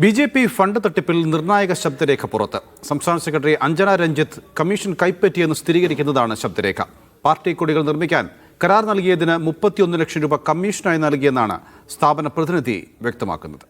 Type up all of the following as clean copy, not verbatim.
BJP. Fund തട്ടിപ്പിൽ നിർണായക ശബ്ദരേഖ പുറത്ത്. സംസ്ഥാന സെക്രട്ടറി അഞ്ജന രഞ്ജിത്ത് കമ്മീഷൻ കൈപ്പറ്റിയെന്ന് സ്ഥിരീകരിക്കുന്നതാണ് ശബ്ദരേഖ. പാർട്ടി കൊടികൾ നിർമ്മിക്കാൻ കരാർ നൽകിയതിന് 31 ലക്ഷം രൂപ കമ്മീഷനായി നൽകിയെന്നാണ് സ്ഥാപന പ്രതിനിധി വ്യക്തമാക്കുന്നത്.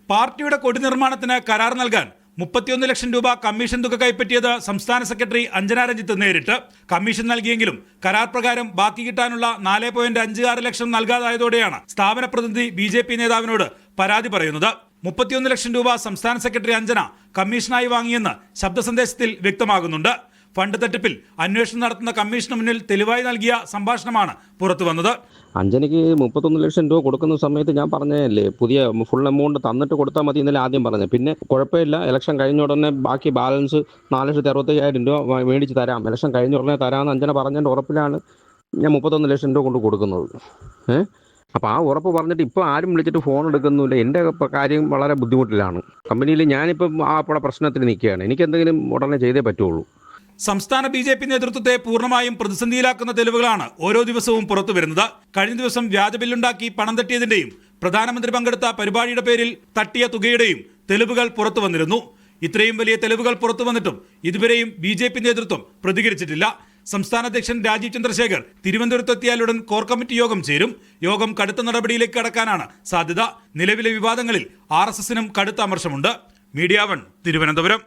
പാർട്ടിയുടെ കൊടി നിർമ്മാണത്തിന് കരാർ നൽകാൻ 31 ലക്ഷം രൂപ കമ്മീഷൻ തുക കൈപ്പറ്റിയത് സംസ്ഥാന സെക്രട്ടറി അഞ്ജന രഞ്ജിത്ത് നേരിട്ട്. കമ്മീഷൻ നൽകിയെങ്കിലും കരാർ പ്രകാരം ബാക്കി കിട്ടാനുള്ള 4.56 ലക്ഷം നൽകാതായതോടെയാണ് സ്ഥാപന പ്രതിനിധി ബി.ജെ.പി. നേതാവിനോട് പരാതി പറയുന്നത്. 31 ലക്ഷം രൂപ സംസ്ഥാന സെക്രട്ടറി അഞ്ജന കമ്മീഷനായി വാങ്ങിയെന്ന് ശബ്ദ സന്ദേശത്തിൽ വ്യക്തമാകുന്നുണ്ട്. ഫണ്ട് തട്ടിപ്പിൽ അന്വേഷണം നടത്തുന്ന കമ്മീഷന് മുന്നിൽ തെളിവായി നൽകിയ സംഭാഷണമാണ് പുറത്തു വന്നത്. അഞ്ജനയ്ക്ക് 31 ലക്ഷം രൂപ കൊടുക്കുന്ന സമയത്ത് ഞാൻ പറഞ്ഞതല്ലേ, പുതിയ ഫുൾ എമൗണ്ട് തന്നിട്ട് കൊടുത്താൽ മതി എന്നല്ലേ ആദ്യം പറഞ്ഞത്. പിന്നെ കുഴപ്പമില്ല, ഇലക്ഷൻ കഴിഞ്ഞ ഉടനെ ബാക്കി ബാലൻസ് 4,65,000 രൂപ മേടിച്ച് തരാം, ഇലക്ഷൻ കഴിഞ്ഞ ഉടനെ തരാമെന്ന് അഞ്ജന പറഞ്ഞതിൻ്റെ ഉറപ്പിലാണ് ഞാൻ 31 ലക്ഷം രൂപ കൊണ്ട് കൊടുക്കുന്നത്. അപ്പോൾ ആ ഉറപ്പ് പറഞ്ഞിട്ട് ഇപ്പോൾ ആരും വിളിച്ചിട്ട് ഫോൺ എടുക്കുന്നില്ല. എൻ്റെ കാര്യം വളരെ ബുദ്ധിമുട്ടിലാണ്. കമ്പനിയിൽ ഞാനിപ്പം ആ പ്രശ്നത്തിൽ നിൽക്കുകയാണ്. എനിക്ക് എന്തെങ്കിലും ഉടനെ ചെയ്തേ പറ്റുള്ളൂ. സംസ്ഥാന ബി.ജെ.പി. നേതൃത്വത്തെ പൂർണ്ണമായും പ്രതിസന്ധിയിലാക്കുന്ന തെളിവുകളാണ് ഓരോ ദിവസവും പുറത്തു വരുന്നത്. കഴിഞ്ഞ ദിവസം വ്യാജ ബില്ലുണ്ടാക്കി പണം തട്ടിയതിന്റെയും പ്രധാനമന്ത്രി പങ്കെടുത്ത പരിപാടിയുടെ പേരിൽ തട്ടിയ തുകയുടെയും തെളിവുകൾ പുറത്തു വന്നിരുന്നു. ഇത്രയും വലിയ തെളിവുകൾ പുറത്തു വന്നിട്ടും ഇതുവരെയും ബി.ജെ.പി. നേതൃത്വം പ്രതികരിച്ചിട്ടില്ല. സംസ്ഥാന അധ്യക്ഷൻ രാജീവ് ചന്ദ്രശേഖർ തിരുവനന്തപുരത്തെത്തിയാലുടൻ കോർ കമ്മിറ്റി യോഗം ചേരും. യോഗം കടുത്ത നടപടിയിലേക്ക് കടക്കാനാണ് സാധ്യത. നിലവിലെ വിവാദങ്ങളിൽ RSSനും കടുത്ത അമർഷമുണ്ട്. മീഡിയ 1 തിരുവനന്തപുരം.